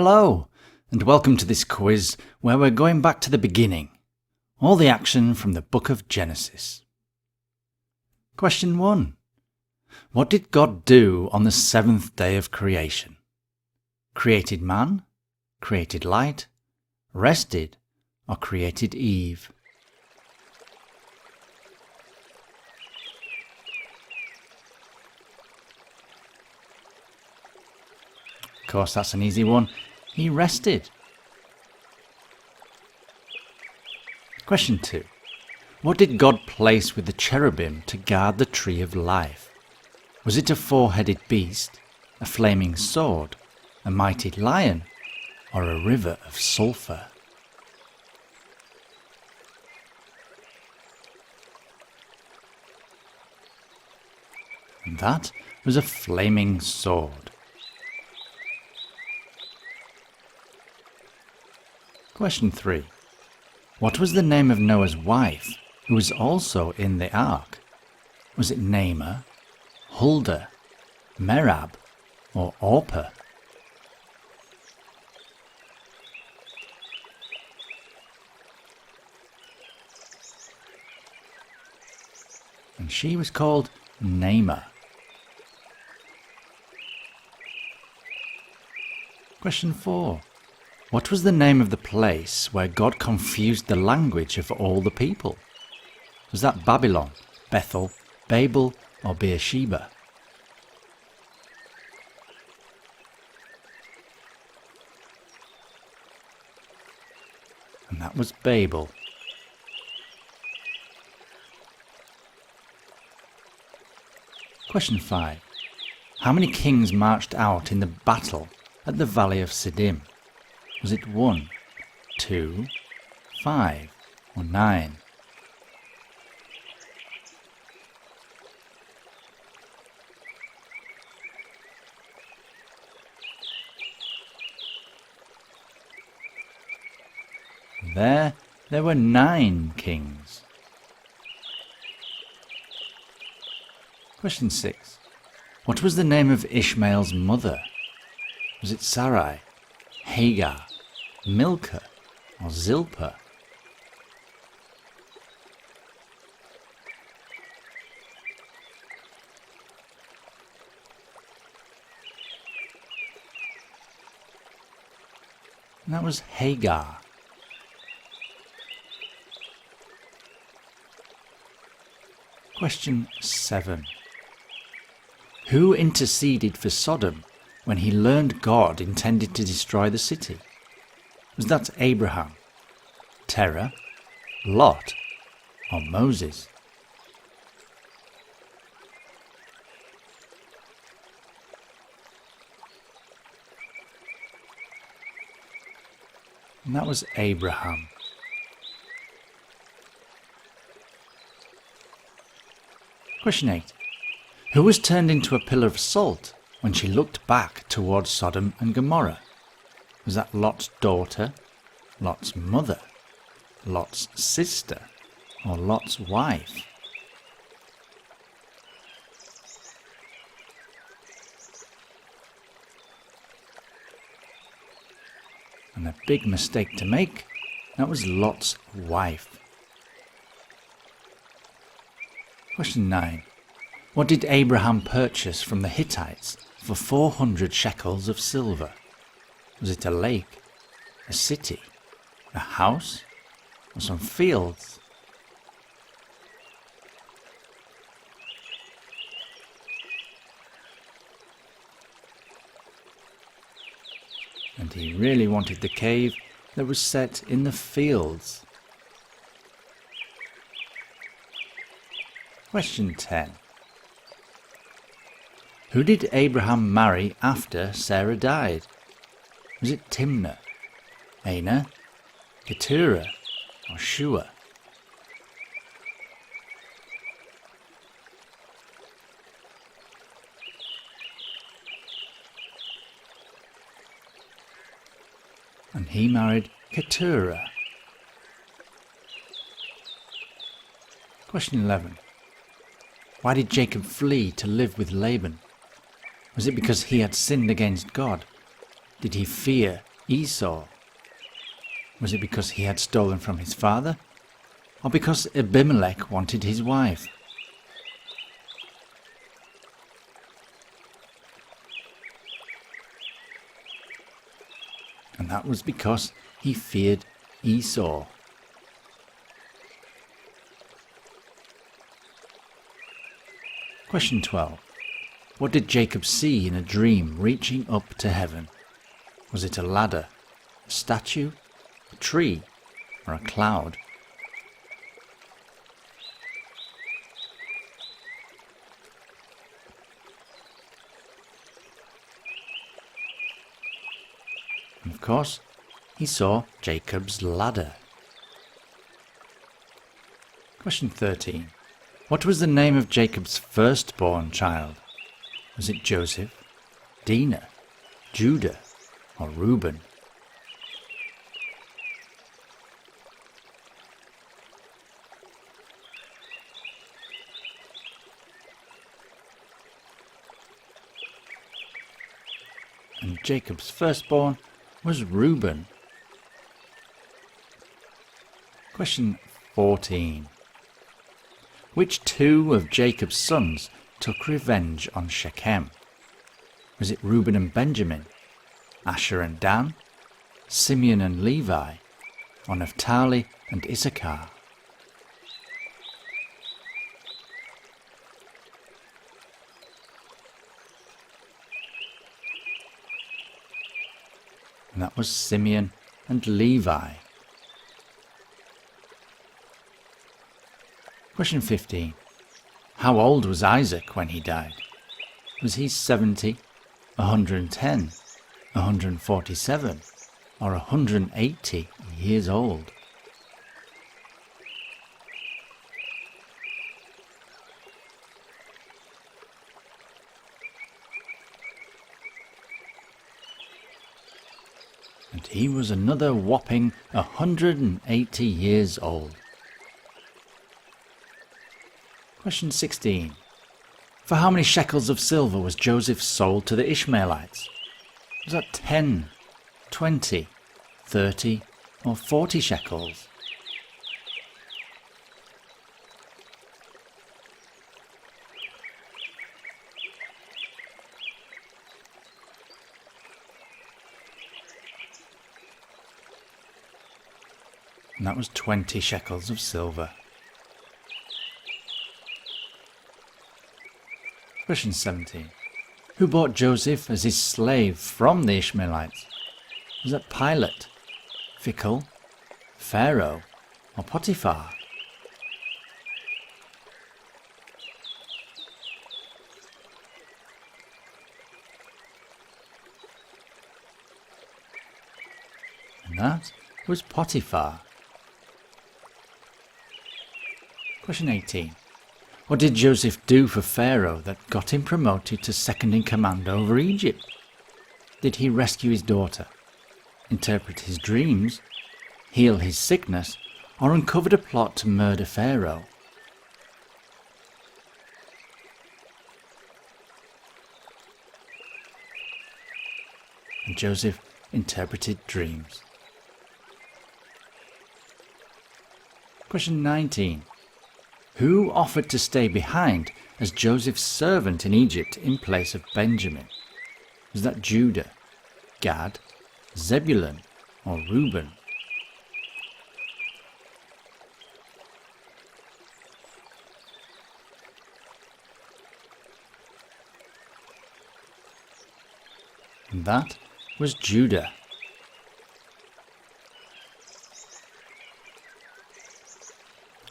Hello, and welcome to this quiz where we're going back to the beginning. All the action from the book of Genesis. Question 1. What did God do on the seventh day of creation? Created man, created light, rested, or created Eve? Of course, that's an easy one. He rested. Question 2. What did God place with the cherubim to guard the tree of life? Was it a four-headed beast, a flaming sword, a mighty lion, or a river of sulphur? And that was a flaming sword. Question 3. What was the name of Noah's wife, who was also in the ark? Was it Naamah, Huldah, Merab, or Orpah? And she was called Naamah. Question 4. What was the name of the place where God confused the language of all the people? Was that Babylon, Bethel, Babel, or Beersheba? And that was Babel. Question 5. How many kings marched out in the battle at the Valley of Siddim? Was it 1, 2, 5, or 9? There were 9 kings. Question 6. What was the name of Ishmael's mother? Was it Sarai, Hagar, Milcah, or Zilpah? And that was Hagar. Question 7. Who interceded for Sodom when he learned God intended to destroy the city? Was that Abraham, Terah, Lot, or Moses? And that was Abraham. Question 8. Who was turned into a pillar of salt when she looked back towards Sodom and Gomorrah? Was that Lot's daughter, Lot's mother, Lot's sister, or Lot's wife? And a big mistake to make, that was Lot's wife. Question 9. What did Abraham purchase from the Hittites for 400 shekels of silver? Was it a lake, a city, a house, or some fields? And he really wanted the cave that was set in the fields. Question 10. Who did Abraham marry after Sarah died? Was it Timna, Anah, Keturah, or Shua? And he married Keturah. Question 11. Why did Jacob flee to live with Laban? Was it because he had sinned against God? Did he fear Esau? Was it because he had stolen from his father, or because Abimelech wanted his wife? And that was because he feared Esau. Question 12. What did Jacob see in a dream reaching up to heaven? Was it a ladder, a statue, a tree, or a cloud? And of course, he saw Jacob's ladder. Question 13. What was the name of Jacob's firstborn child? Was it Joseph, Dinah, Judah, or Reuben? And Jacob's firstborn was Reuben. Question 14. Which two of Jacob's sons took revenge on Shechem? Was it Reuben and Benjamin, Asher and Dan, Simeon and Levi, or Naphtali and Issachar? And that was Simeon and Levi. Question 15. How old was Isaac when he died? Was he 70, 110, 147, or 180 years old? And he was another whopping 180 years old. Question 16. For how many shekels of silver was Joseph sold to the Ishmaelites? Was that 10, 20, 30, or 40 shekels? And that was 20 shekels of silver. Question 17. Who bought Joseph as his slave from the Ishmaelites? Was that Pilate, Fickle, Pharaoh, or Potiphar? And that was Potiphar. Question 18. What did Joseph do for Pharaoh that got him promoted to second in command over Egypt? Did he rescue his daughter, interpret his dreams, heal his sickness, or uncovered a plot to murder Pharaoh? And Joseph interpreted dreams. Question 19. Who offered to stay behind as Joseph's servant in Egypt in place of Benjamin? Was that Judah, Gad, Zebulun, or Reuben? And that was Judah.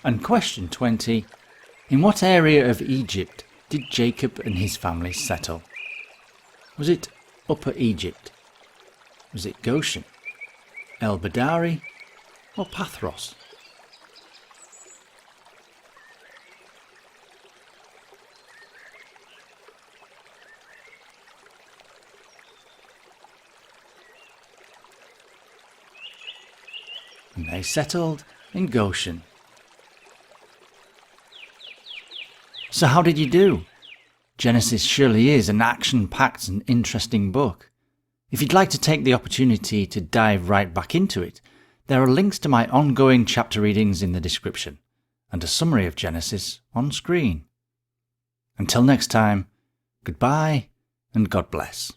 And question 20. In what area of Egypt did Jacob and his family settle? Was it Upper Egypt? Was it Goshen, El-Badari, or Pathros? And they settled in Goshen. So how did you do? Genesis surely is an action-packed and interesting book. If you'd like to take the opportunity to dive right back into it, there are links to my ongoing chapter readings in the description, and a summary of Genesis on screen. Until next time, goodbye and God bless.